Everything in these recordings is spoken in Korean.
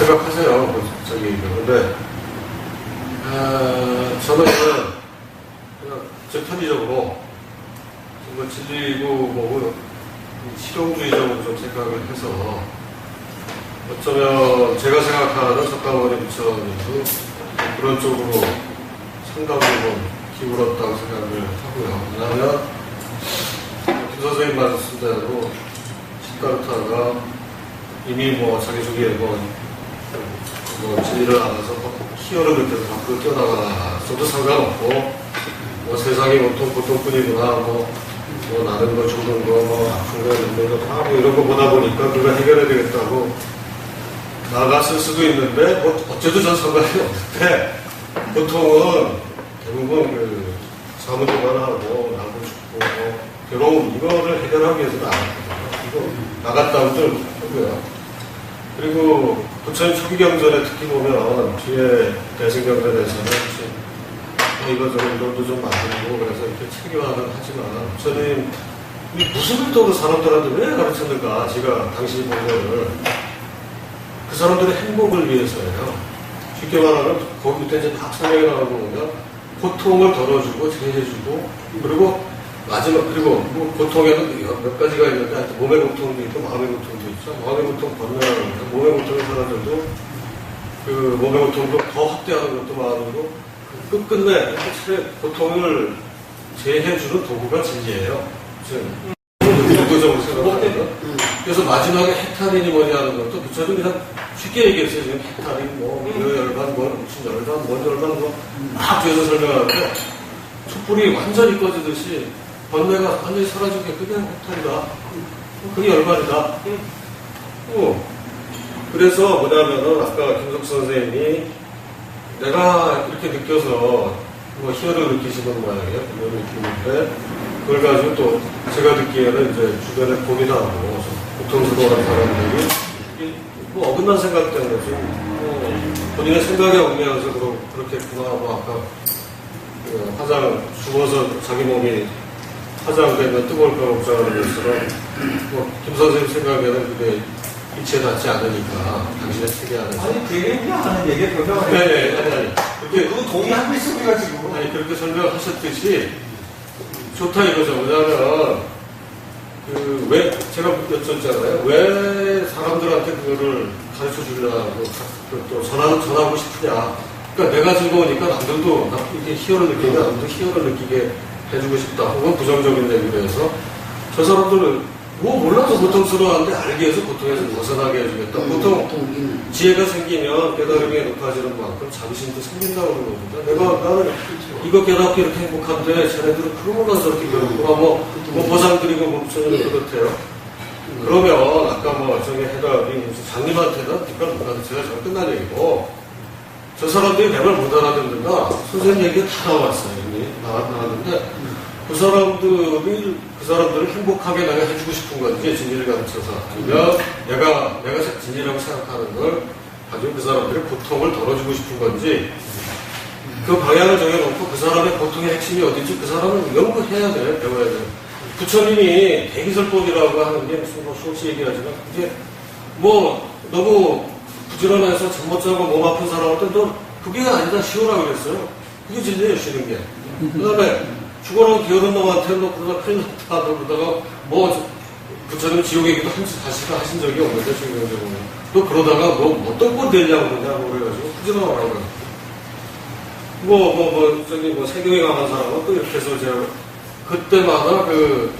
생각하세요. 근데, 저는 그냥 제 편의적으로 정말 진리고 뭐고 실용주의적으로 좀 생각을 해서 어쩌면 제가 생각하는 석가모니 부처님도 그런 쪽으로 상당히 기울었다고 생각을 하고요. 왜냐하면 김 선생님 말씀대로 시카르타가 이미 자기 속에 진리를 알아서 희열을 느껴서 밖으로 뛰어나가서도 상관없고 세상이 온통 고통뿐이구나 나는 죽는 아픈 거 있는 거 다 이런 거 보다 보니까 그걸 해결해야 되겠다고 나갔을 수도 있는데 어째도 전 상관이 없는데 보통은 대부분 사무총괄 하고 나고 죽고 괴로움 이거를 해결하기 위해서 나갔거든요. 이거 나갔다고 좀 하고요. 그리고 부처님 초기경전에 특히 보면 뒤에 대승경전에서는 이거저거 이론도 좀 만들고 그래서 이렇게 체계화는 하지만 부처님 무슨 의도로 사람들한테 왜 가르쳤는가 제가 당시 본 거를 그 사람들의 행복을 위해서예요. 쉽게 말하면 거기 밑에 이제 딱 설명이 나오고 보면 고통을 덜어주고 제해주고 그리고 마지막 그리고 고통에는 몇 가지가 있는데 몸의 고통도 있고 마음의 고통도 있죠. 마음의 고통 건너가는 몸의 고통을 사람들도 그 몸의 고통도 더 확대하는 것도 마음이고 끝끝내 고통을 제해주는 도구가 진리예요. 의도적으로 생각하면. 그래서 마지막에 해탈이니 뭐니 하는 것도 부처님 그냥 쉽게 얘기했어요. 지금 해탈이 열반, 무슨 열반, 뭔 열반, 막 뒤에서 설명하는데 촛불이 완전히 꺼지듯이 번뇌가 완전히 사라진 게 그게 해탈이다. 그게 열반이다. 그래서 뭐냐면은 아까 김석 선생님이 내가 이렇게 느껴서 희열을 느끼시는 모양이에요. 희열을 느끼는데 그걸 가지고 또 제가 듣기에는 이제 주변에 고민하고 고통스러워하는 사람들이 어긋난 생각 때문에 좀 본인의 생각에 얽매여서 그렇겠구나 하고 아까 화장 죽어서 자기 몸이 화장되면 뜨거울까 걱정하는 것처럼 김 선생님 생각에는 그게 일체 닿지 않으니까 당신의 세계 안에서 아니 그 얘기 하는 얘기에 변명을 아니 그렇게 그거 동의하고 있어 우리가 지금 아니 그렇게 설명하셨듯이 좋다 이거죠. 왜냐하면 왜 제가 여쭙잖아요. 왜 사람들한테 그거를 가르쳐 주려고 또 전하고 싶으냐. 그러니까 내가 즐거우니까 남들도 이렇게 희열을 느끼면 남들도 희열을 느끼게 해주고 싶다. 혹은 부정적인 얘기를 해서 저 사람들은 몰라도 고통스러워하는데 알게 해서 고통에서 벗어나게 해주겠다. 보통 지혜가 생기면 깨달음이 높아지는 만큼 자비심도 생긴다고 그러는 겁니다. 나는 이거 깨닫고 이렇게 행복한데 쟤네들은 그런 것만 저렇게 괴롭고 보상드리고 부처님이 그렇대요. 그러면 아까 저기 해답이 장님한테는 뒷발 못 가서 제가 잘 끝난 얘기고 저 사람들이 내 말 못 알아듣는다. 선생님 얘기가 다 나왔어요. 이미 나왔는데 그 사람들을 행복하게 내가 해주고 싶은 건지 진리를 가르쳐서 아니면 내가 진리라고 생각하는 걸 가지고 그 사람들의 고통을 덜어주고 싶은 건지 그 방향을 정해놓고 그 사람의 고통의 핵심이 어딘지 그 사람은 연구해야 돼요. 배워야 돼요. 부처님이 대기설법이라고 하는 게 무슨 수없이 얘기하지만 그게 너무 부지런해서 잠 못 자고 몸 아픈 사람한테 너 그게 아니다 쉬우라고 그랬어요. 그게 진리예요. 쉬는 게. 그 다음에 죽어놓은 게으른 놈한테 그러다 큰일 났다 그러다가 부처님 지옥 얘기도 다시가 하신 적이 없는데 중경적으로 또 그러다가 어떤 꼴 되냐고 그러냐고 그래가지고 부지런하라고 그래요. 세경이 강한 사람은 또 이렇게 해서 제가 그때마다 그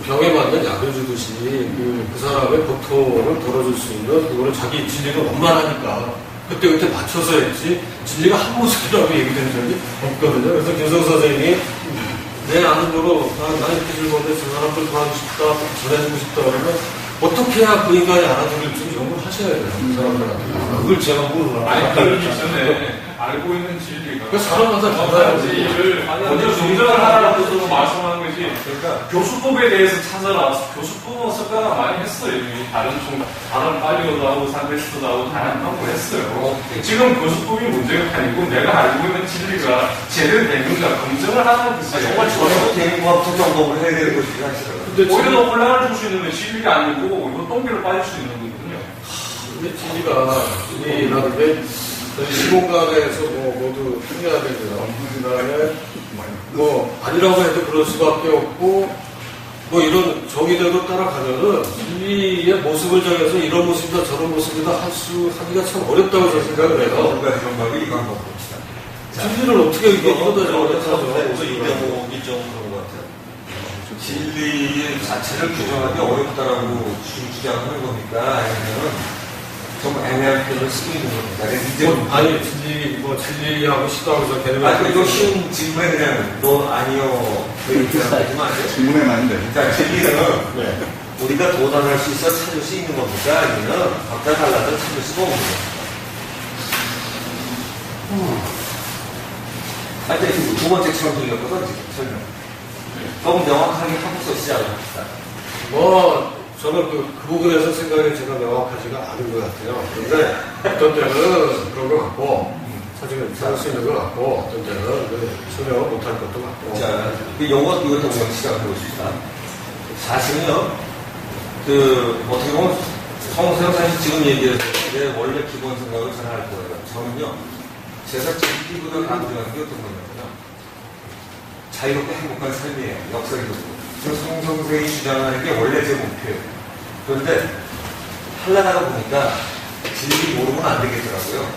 병에 맞는 약을 주듯이 그 사람의 고통을 덜어줄 수 있는 그거를 자기 진리가 원만하니까 그때 맞춰서 했지 진리가 한 모습이라고 얘기된 적이 없거든요. 그래서 김성 선생님이 내 아는 거로 나 이렇게 즐거운데 저 사람들 도와주고 싶다 전해주고 싶다 그러면 어떻게 해야 그 인간이 알아들을지 연구를 하셔야 돼요. 그 사람들한테. 그걸 제가 모르나. 아니 그러기 전에 알고 있는 진리가 그 사람마다 진리를 먼저 정정하라고 말씀하는 거지. 그러니까 교수법에 대해서 찾아나와서 교수법은 석가가 많이 했어요. 다른 빨리오도 하고 산데스도 하고 다양한 거 했어요. 지금 교수법이 문제가 아니고 내가 알고 있는 진리가 제대로 되는가 검증을 하는 뜻이에요. 정말 저녁 대인과 부정법을 해야 되는 것이 사실은. 오히려 더 혼란을 줄 수 있는 게 진리가 아니고 이거 똥개로 빠질 수 있는 거거든요. 이게 진리라는 게 시공간에서 모두 통해야 되고요. 그 다음에 아니라고 해도 그럴 수밖에 없고 이런 정의대로 따라가면은 진리의 모습을 정해서 이런 모습이다 저런 모습이다 하기가 참 어렵다고 저는 생각을 해요. 두 가지 방법이 이거 한번 봅시다. 진리를 어떻게 이거보다 그래서 어렵다죠. 이대목이 좀 그런 것 같아요. 진리 자체를 규정하기 어렵다라고 주장하는 겁니까? 아니면 좀 애매한 표현을 쓰고 있는 겁니까? 아니 진리하고 시도하면서 개념을 이거 쉬운 질문에 그냥 너 아니요 이렇게 하지만 안 돼요. 질문에 많이 돼. 자, 진리는 우리가 도달할 수 있어 찾을 수 있는 겁니까? 아니면 각자 달라서 찾을 수가 없는 겁니까? 지금 두 번째처럼 들렸거든, 지금 설명. 조금 명확하게 하고서 시작을 합시다. 저는 그 부분에서 생각이 제가 명확하지가 않은 것 같아요. 그런데 어떤 때는 그런 것 같고, 사실은 찾을 수 있는 것 같고, 어떤 때는 설명을 못할 것도 같고. 자, 이것도 우선 시작을 해보십시다. 사실은요, 어떻게 보면, 성세형 사실 지금 얘기해서 내 원래 기본 생각을 잘 알 거예요. 저는요, 제가 진리보다 강조하는 게 어떤 거냐면요, 자유롭고 행복한 삶이에요. 역설적으로. 저 성성생이 주장하는 게 원래 제 목표예요. 그런데 하려다가 보니까 진리 모르면 안 되겠더라고요.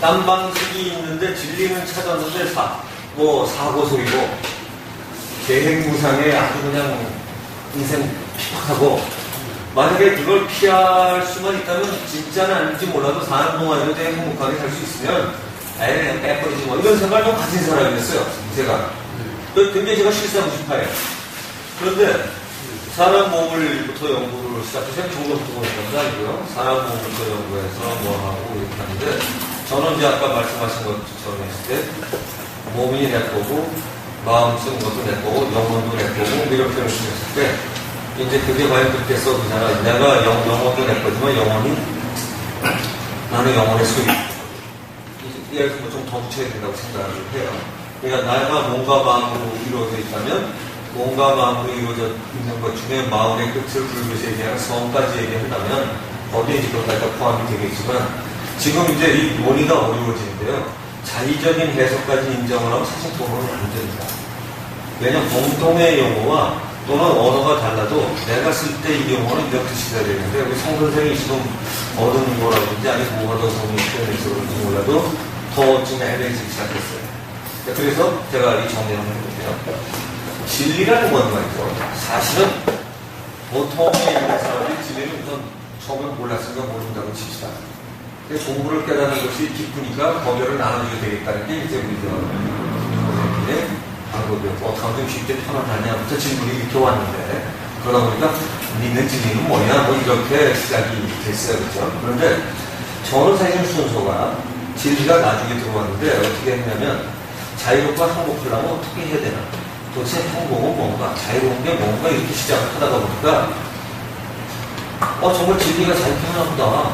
딴 방식이 있는데 진리는 찾았는데 사고소이고 계획무상에 아주 그냥 인생 핍박하고 만약에 그걸 피할 수만 있다면 진짜는 아닌지 몰라도 사는 동안에도 되게 행복하게 살 수 있으면 그냥 빼버리지 이런 생각을 좀 가진 사람이었어요. 제가. 굉장히 제가 실사하고 싶어요. 그런데 사람 몸을부터 연구를 시작해서 종로부터 보는 건 아니고요. 사람 몸부터 연구해서 하고 이렇게 하는데 저는 이제 아까 말씀하신 것처럼 했을 때 몸이 내 거고 마음 쓰는 것도 내 거고 영혼도 내 거고 이런 표현을 했을 때 이제 그게 과연 그렇게 써주잖아. 내가 영혼도 내 거지만 나는 영혼의 소유. 예를 들면 좀 더 붙여야 된다고 생각을 해요. 그러니까 내가 몸과 마음으로 이루어져 있다면 몸과 마음으로 이루어져 있는 것 중에 마음의 끝을 불교에서 얘기하는 성까지 얘기한다면 어디에 지금까지 포함이 되겠지만 지금 이제 이 논의가 어려워지는데요. 자의적인 해석까지 인정을 하면 사실 도움은 안 됩니다. 왜냐하면 공통의 용어와 또는 언어가 달라도 내가 쓸 때 이 용어는 이렇게 써야 되는데 우리 성 선생이 지금 얻은 거라든지 아니면 뭐가 더 성이 표현해서 그런지 몰라도 더 좀 애매해지기 시작했어요. 그래서 제가 이 정리를 한번 해볼게요. 진리라는 건 말이죠. 사실은 보통의 있는 사람들이 진리를 우선 처음에 몰랐으니까 모른다고 칩시다. 공부를 깨닫는 것이 기쁘니까 거절을 나눠주게 되겠다는 게 이제 우리 선생님의 방법이었고 어떻게 하면 쉽게 편안하냐부터 질문이 이렇게 왔는데 그러다 보니까 믿는 진리는 뭐냐 이렇게 시작이 됐어요. 그렇죠? 그런데 저는 사실 순서가 진리가 나중에 들어왔는데 어떻게 했냐면 자유롭고 행복하려면 어떻게 해야 되나? 도대체 행복은 뭔가? 자유로운 게 뭔가? 이렇게 시작을 하다가 보니까 정말 진리가 잘 표현한다.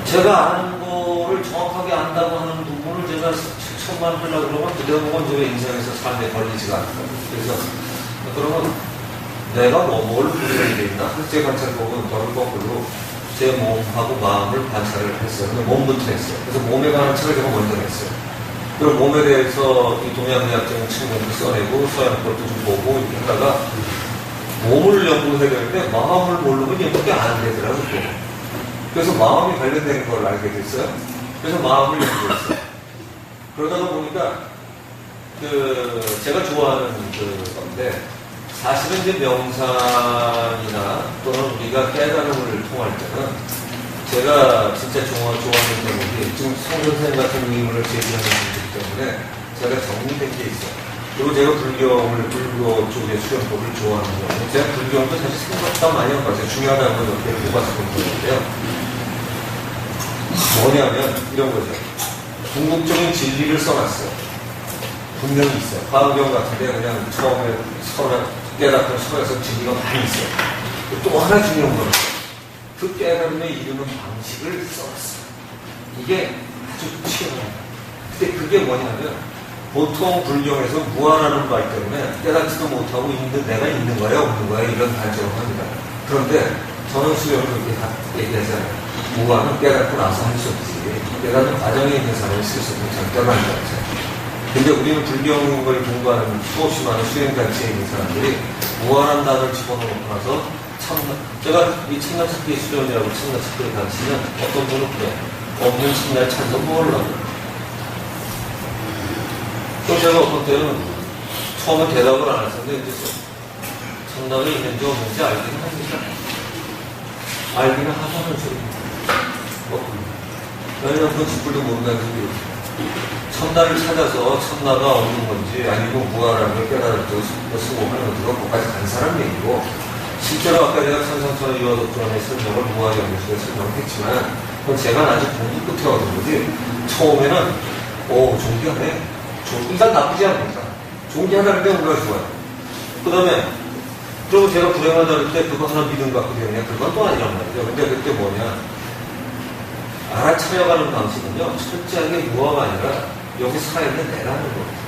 제가 아는 거를 정확하게 안다고 하는 부분을 제가 실천만 하려고 그러면 그 대목은 제가 인생에서 삶에 걸리지가 않다. 그래서 그러면 내가 뭘 분별해야 되나? 제 관찰법은 저를 거꾸로 제 몸하고 마음을 관찰을 했어요. 몸부터 했어요. 그래서 몸에 관한 책을 제가 먼저 했어요. 그리고 몸에 대해서 이 동양의학적인 측면도 써내고 서양 것도 좀 보고 이렇게 하다가 몸을 연구해야 되는데 마음을 모르면 연구가 안 되더라고요. 그래서 마음이 관련된 걸 알게 됐어요. 그래서 마음을 연구했어요. 그러다가 보니까 제가 좋아하는 건데 사실은 이제 명상이나 또는 우리가 깨달음을 통할 때는 제가 진짜 좋아하는 대목이 지금 성선생 같은 의문을 제기하는 분이기 때문에 제가 정리된 게 있어요. 그리고 제가 불교 쪽의 수련법을 좋아하는 거예요. 제가 불교도 사실 생각보다 많이 한 거죠. 중요하다는 걸 이렇게 뽑아서 본 거인데요. 뭐냐면 이런 거죠. 궁극적인 진리를 써놨어요. 분명히 있어요. 화엄경 같은데 그냥 처음에 깨닫던 설에서 진리가 많이 있어요. 또 하나 중요한 거는 그 깨달음에 이르는 방식을 써놨어요. 이게 아주 치열합니다. 근데 그게 뭐냐면 보통 불경에서 무한하는 바이기 때문에 깨닫지도 못하고 있는 내가 있는 거야 없는 거야 이런 단정을 합니다. 그런데 저는 수영을 그렇게 얘기하잖아요. 무한은 깨닫고 나서 할 수 없지. 깨닫는 과정에 있는 사람이 스스로 절대로 안 되죠. 근데 우리는 불경을 공부하는 수없이 많은 수행단체에 있는 사람들이 무한한 단어를 집어넣고 나서 제가 이 참나 찾기 수련이라고 참나 찾기를 가르치면 어떤 분은 그래. 없는 참나를 찾아서 모으려고. 또 제가 어떤 때는 처음에 대답을 안 했었는데 이제 참나가 있는지 없는지 알기는 합니다. 알기는 하자는 소리입니다. 왜냐면 그건 짓불도 모른다는 소리예요. 참나를 찾아서 참나가 없는 건지 아니면 무한한 걸 깨달았고 수고하는 것들과 그것까지 간 사람 얘기고 실제로 아까 제가 천상천하 유화독존의 설명을 무한의 연구소에 설명했지만 그건 제가 아직 공부 끝에 얻은 거지 처음에는 존귀하네. 일단 나쁘지 않습니다. 존귀하다는 게 얼마나 좋아요. 그 다음에 그리고 제가 불행하다 할 때 그거 하나 믿음 갖고 되느냐 그건 또 아니란 말이죠. 근데 그때 뭐냐 알아차려가는 방식은요 철저하게 유화가 아니라 여기 살아있는 내라는 거예요.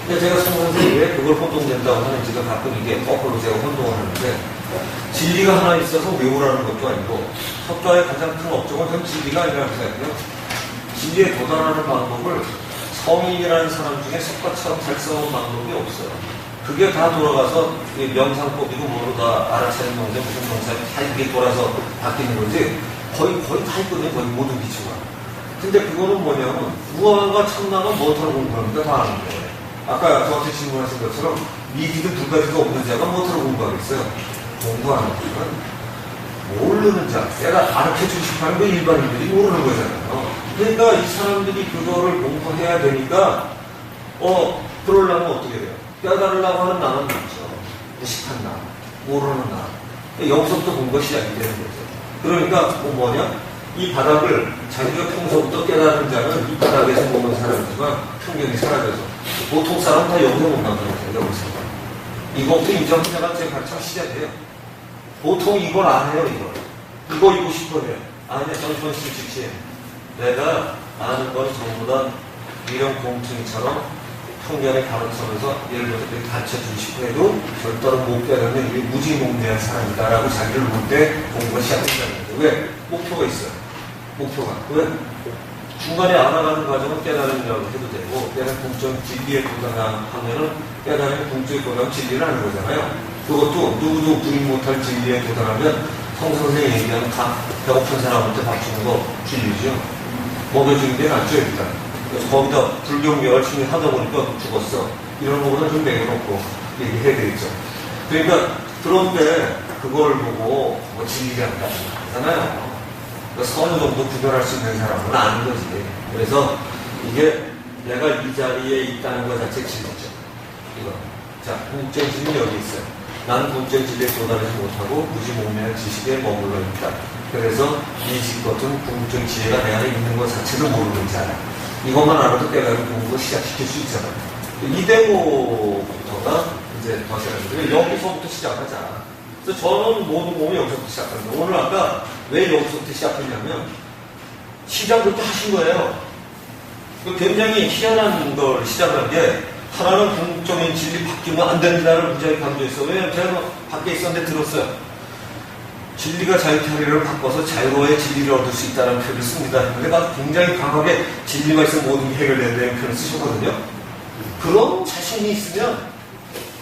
근데 제가 성선생이 왜 그걸 혼동된다고 하는지가 가끔 이게 거꾸로 제가 혼동을 하는데 진리가 하나 있어서 외우라는 것도 아니고 석가의 가장 큰 업적은 전 진리가 아니라고 생각해요. 진리에 도달하는 방법을 성인이라는 사람 중에 석가처럼 잘 써온 방법이 없어요. 그게 다 돌아가서 명상법이고 뭐로 다 알아차린 명제 무슨 명상이 다 이게 돌아서 바뀌는 거지 거의 다 있거든요. 거의 모든 기초가. 근데 그거는 뭐냐면 무한과 참나가 뭐하러 공부합니까? 다 아는데 아까 저한테 질문하신 것처럼 미기도 두 가지가 없는 자가 뭐하러 공부하겠어요? 공부하는 것은 모르는 자 내가 가르쳐주고 싶어하는 거 일반인들이 모르는 거잖아요. 그러니까 이 사람들이 그거를 공부해야 되니까 그러려면 어떻게 돼요? 깨달으려고 하는 나는 있죠. 무식한 나, 모르는 나. 여기서부터 공부가 시작이 되는 거죠. 그러니까 뭐냐? 이 바닥을 자기가 평소부터 깨달은 자는 이 바닥에서 보는 사람이지만 평균이 사라져서 보통 사람은 다 여기서 본다는 거예요. 여기서. 이것도 인정한 자가 제 가르쳐 시작해요. 보통 이걸 안 해요. 이거 이고 싶어 해요. 아니야. 저는 실직시해요. 내가 아는 건 전부 다 이런 공퉁이처럼 평균에 가르쳐면서 예를 들어서 가르쳐주고 싶어 해도 절대로 못 깨닫는 이게 무지몽매한 사람이다라고 자기를 볼 때 공부가 시작된다는 거죠. 왜? 목표가 있어요. 목표가. 왜? 중간에 알아가는 과정은 깨달으려고 해도 되고 깨달은 공적 진리에 도달하면은 깨달은 공적에 도달하면 진리를 아는 거잖아요. 그것도 누구도 부인 못할 진리에 도달하면 성선생이 얘기하는 다 배고픈 사람한테 밥 주는 거 진리죠. 먹여주는 게 낫죠 일단. 그래서 거기다 불경계 열심히 하다 보니까 죽었어. 이런 거보다 좀 내려놓고 얘기해야 되겠죠. 그러니까 그런데 그걸 보고 뭐 진리라는 게 아니잖아요. 서너 정도 구별할 수 있는 사람은 아는 거지. 그래서 이게 내가 이 자리에 있다는 것 자체 진리죠. 이거. 자, 궁극적 진리는 여기 있어요. 나는 궁극적 진리에 도달하지 못하고 무지몽매한 지식에 머물러 있다. 그래서 이 지껏은 궁극적 지혜가 내 안에 있는 것 자체도 모르는 자야. 이것만 알아도 깨달은 공부를 시작시킬 수 있잖아요. 이 대목부터가 이제 더 시작합니다. 여기서부터 시작하자. 그래서 저는 모든 몸이 여기서부터 시작합니다. 오늘 아까 왜 여기서부터 시작했냐면 시작 그렇게 하신 거예요. 굉장히 희한한 걸 시작한 게 하나는 궁극적인 진리 바뀌면 안 된다를 굉장히 강조했어요. 왜냐하면 제가 밖에 있었는데 들었어요. 진리가 자유타리를 바꿔서 자유로워야 진리를 얻을 수 있다는 표현을 씁니다. 근데 굉장히 강하게 진리가 있으면 모든 게 해결된다는 표현을 쓰셨거든요. 그런 자신이 있으면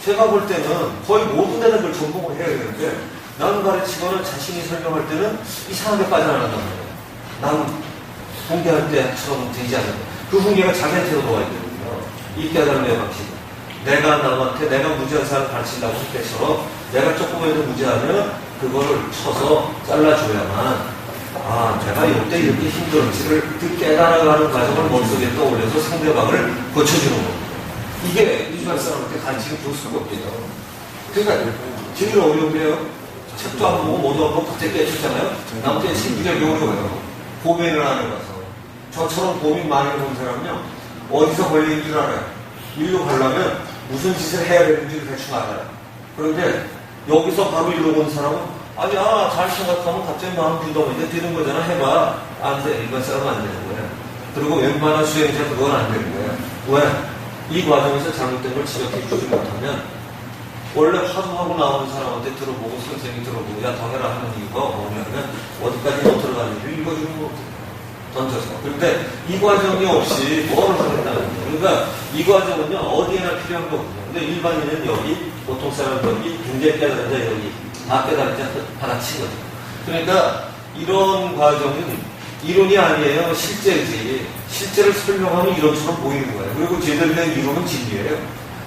제가 볼 때는 거의 모든 데는 그걸 전공을 해야 되는데 나는 가르치거나 자신이 설명할 때는 이상하게 빠져나간단 말이에요. 나는 훈계할 때처럼 되지 않는 그 훈계가 자기한테로 놓아야 되거든요. 이 깨달음의 방식은. 내가 남한테 내가 무지한 사람 가르친다고 할 때처럼 내가 조금이라도 무지하면 그거를 쳐서 잘라줘야만 내가 이때 이렇게 힘들었지를 그 깨달아가는 과정을 머릿속에 떠올려서 상대방을 고쳐주는 겁니다. 이게 일반 사람한테 가르치는 교수가 없대요. 그러니까 제일 어려운 게요. 책도 안 보고 뭐도 안 보고 갑자기 깨쳤잖아요. 나한테 신기하게 어려워요. 고민을 안 해봐서. 저처럼 고민 많이 해본 사람은요. 어디서 걸리는 줄 알아요. 일로 가려면 무슨 짓을 해야 되는지를 대충 알아요. 그런데 여기서 바로 이러고 온 사람은 아니야 잘 생각하면 갑자기 마음 비동인데 되는 거잖아. 해봐. 안 돼. 일반 사람은 안 되는 거예요. 그리고 웬만한 수행자 그건 안 되는 거예요. 왜? 이 과정에서 잘못된 걸 지적해 주지 못하면 원래 화두하고 나오는 사람한테 들어보고 선생님이 들어보고 야 더 해라 하는 이유가 뭐냐면 어디까지 못 들어가는지 읽어주는 거 던져서. 그런데 이 과정이 없이 뭐를 하겠다는 거예요. 그러니까 이 과정은요 어디에나 필요한 거거든요. 근데 일반인은 여기, 보통 사람은 여기, 굉장히 깨달은 자 여기, 다 깨달은 자 받아친 거죠. 그러니까 이런 과정은 이론이 아니에요. 실제지. 실제를 설명하면 이론처럼 보이는 거예요. 그리고 제대로 된 이론은 진리예요.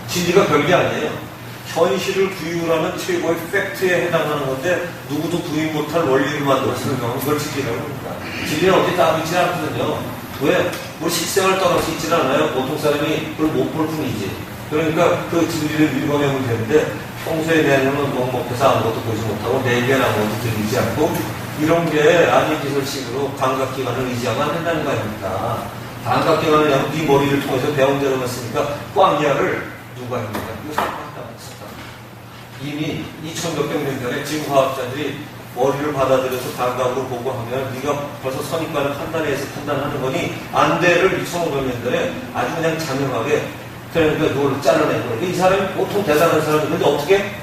진리가 별게 아니에요. 현실을 구현하는 최고의 팩트에 해당하는 건데 누구도 구현 못할 원리를 만들어 설명하면 그걸 진리라고 합니다. 진리는 어디 따로 있지 않거든요. 왜? 뭐 식생을 떠나서 있지 않아요. 보통 사람이 그걸 못 볼 뿐이지. 그러니까 그 진리를 읽어내면 되는데 평소에 내 눈은 먹먹해서 아무것도 보지 못하고 내 귀에는 아무것도 들리지 않고 이런 게 아니기설식으로 감각기관을 의지하면 안 된다는 거 아닙니까? 감각기관을 그냥 네 머리를 통해서 배운 대로 했으니까 꽝이야를 누가 합니까? 이거 생각한다고 했었다. 이미 2000몇백 년 전에 지금 과학자들이 머리를 받아들여서 감각으로 보고 하면 네가 벌써 선입관을 판단해서 판단하는 거니 안 돼를 2500년 전에 아주 그냥 장명하게 그러니까 그걸 잘라낸 거예요. 이 사람이 보통 대단한 사람인데 어떻게?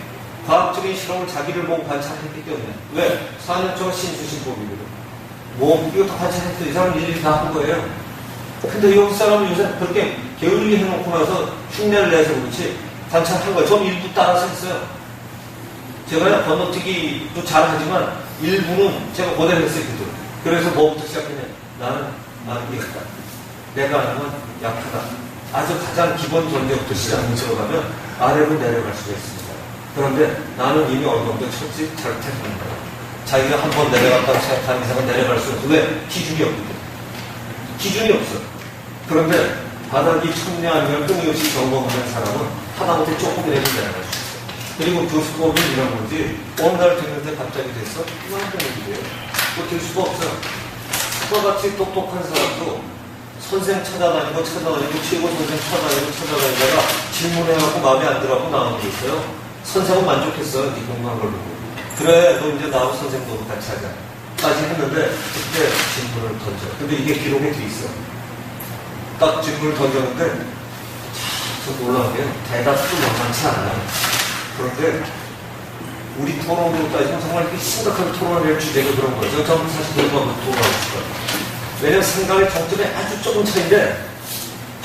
과학적인 실험을 자기를 보고 관찰했기 때문에. 왜? 4년초가 신수신법이거든. 뭐, 이거 다 관찰했어. 이 사람 일일이 다 한 거예요. 근데 여기 사람은 요새 그렇게 게을리 해놓고 나서 흉내를 내서 그렇지 관찰한 거예요. 전 일부 따라서 했어요. 제가 건너뛰기도 잘하지만 일부는 제가 그대로 했어요. 그래서 뭐부터 시작했냐. 나는 이겼다. 내가 아니면 약하다. 아주 가장 기본 전제부터 시작을 들어가면 아래로 내려갈 수가 있습니다. 그런데 나는 이미 어느 정도 쳤지 잘못했는 거야. 자기가 한 번 내려갔다고 생각하는 이상은 내려갈 수 없어. 왜? 기준이 없거든. 기준이 없어. 그런데 바닥이 천내 아니면 끊임없이 점검하는 사람은 하다못해 조금이라도 내려갈 수 있어. 그리고 교수법은 이런 거지. 어느 날 됐는데 갑자기 됐어? 이만한 얘기예요. 그거 될 수가 없어. 저같이 똑똑한 사람도 선생 찾아다니고 최고 선생 찾아다니다가 질문해갖고 마음에 안 들어갖고 나오는 게 있어요. 선생은 만족했어요. 네 공부한 걸 보고. 그래, 너 이제 나하고 선생도 같이 하자. 까지 했는데 그때 질문을 던져. 근데 이게 기록에 돼 있어. 딱 질문을 던졌는데 참 놀라운 게 대답도 만만치 않아요. 그런데 우리 토론으로 따지면 정말 이렇게 심각하게 토론을 할 주제가 그런 거죠. 저는 사실 그런 거 토론하고 싶어요. 왜냐면 생각의 정점에 아주 조금 차이인데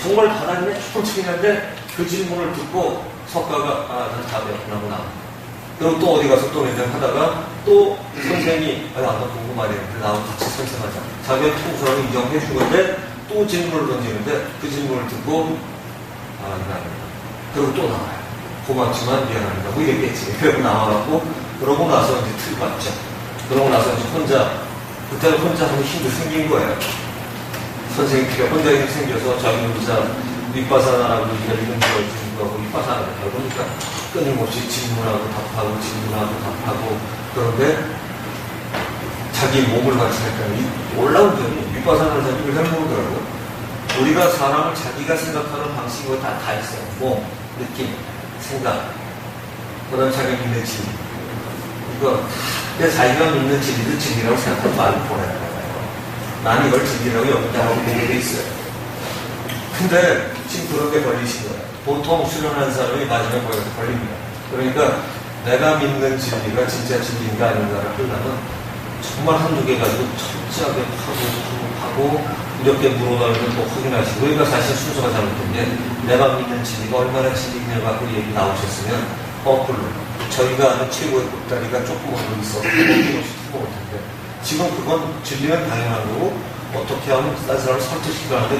정말 바닥에 조금 차이인데 그 질문을 듣고 석가가 난 답이 없구나 하고 나옵니다. 그리고 또 어디 가서 또 매장 하다가 또 선생님이 나 궁금하네. 나하고 같이 선생하자. 자기의 통솔을 인정해 준 건데 또 질문을 던지는데 그 질문을 듣고 미안합니다. 그리고 또 나와요. 고맙지만 미안합니다. 뭐 이랬겠지. 그러고 나와갖고 그러고 나서 이제 틀 맞죠. 그러고 나서 이제 그때는 혼자 하면 힘도 생긴 거예요. 선생님이 혼자 힘 생겨서 자기 혼자 윗바사나라고 이런 거 주는 거고 윗바사나를 해보니까 끊임없이 질문하고 답하고 그런데 자기 몸을 관찰했다가 올라온 점이 윗바사나를 자기 왜 해보더라고요. 우리가 사람을 자기가 생각하는 방식으로 다 있어요. 몸, 느낌, 생각, 그 다음 자기가 믿는 진리. 이거 근데 자기가 믿는 진리도 진리라고 생각하고 말을 보내는 거예요. 나는 이걸 진리라고 여긴다고 보게 돼 있어요. 근데 지금 그런 게 걸리신 거예요. 보통 수련하는 사람이 마지막에 거기서 걸립니다. 그러니까 내가 믿는 진리가 진짜 진리인가 아닌가를 하려면 정말 한두 개 가지고 철저하게 파고 이렇게 물어나오면 또 확인하시고 그러니까 사실 순서가 잘못된 게 내가 믿는 진리가 얼마나 진리인가 갖고 얘기 나오셨으면 거꾸로 저희가 아는 최고의 보따리가 조금 하고 있어서 없이 투고할 텐데 지금 그건 진리는 당연한 거고 어떻게 하면 딴 사람을 설득시키는데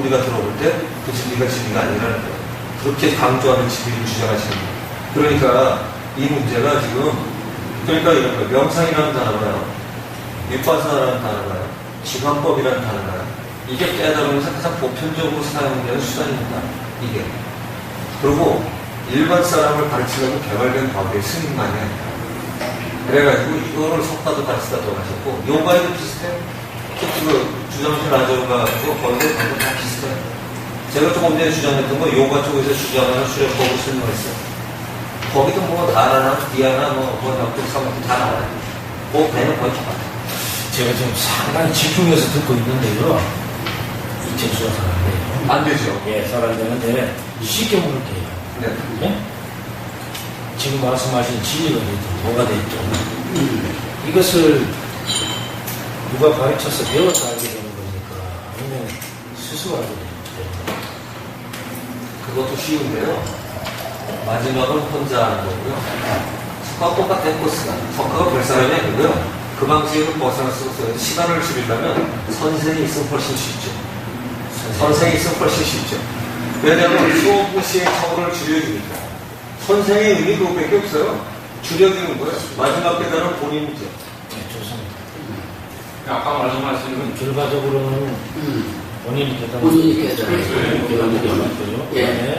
우리가 들어볼 때 그 진리가 진리가 아니라는 거예요. 그렇게 강조하는 진리를 주장하시는 거예요. 그러니까 이 문제가 지금 그러니까 이런 거예요. 명상이라는 단어가요. 윗바사라는 단어가요. 지관법이라는 단어가요. 이게 깨달으면서 가장 보편적으로 사용되는 수단입니다. 이게. 그리고 일반 사람을 가르치려고 개발된 과거의 스님만이 아니라 그래가지고 이거를 석가도 가르치다 돌아가셨고 요가에도 비슷해요. 특히 그 주정신 아저가고 거기에 전부 다 비슷해요. 제가 조금 전에 주장했던 거 요가 쪽에서 주장하는 수련법을 설명했어요. 거기도 뭐 다라나 디아나 뭐 옆에 사람도 다 나와요. 뭐 배는 거의 똑같아요. 제가 지금 상당히 집중해서 듣고 있는데요. 이철수가 사람인데요. 안 되죠. 예, 사람인데 쉽게 물을게요. 네. 예? 지금 말씀하신 진리가 됐든 뭐가 됐든 이것을 누가 가르쳐서 배워서 알게 되는 거니까 아니면 스스로 알게 되는 거니까 그것도 쉬운데요. 마지막은 혼자 하는 거고요. 석가와 똑같은 코스가. 석가가 별 사람이 아니고요. 그 방식으로 벗어날 수 없어요. 시간을 줄이려면 선생이 있으면 훨씬 쉽죠. 선생이 있으면 훨씬 쉽죠. 왜냐하면 수업 시의 처우를 줄여주니까. 선생의 의미 그것밖에 없어요. 줄여주는 거예요. 마지막 깨달은 본인이죠. 네, 좋습니다. 아까 말씀하신 결과적으로는 본인이 대단한 본인이 깨달은 그렇죠. 거죠. 예. 예.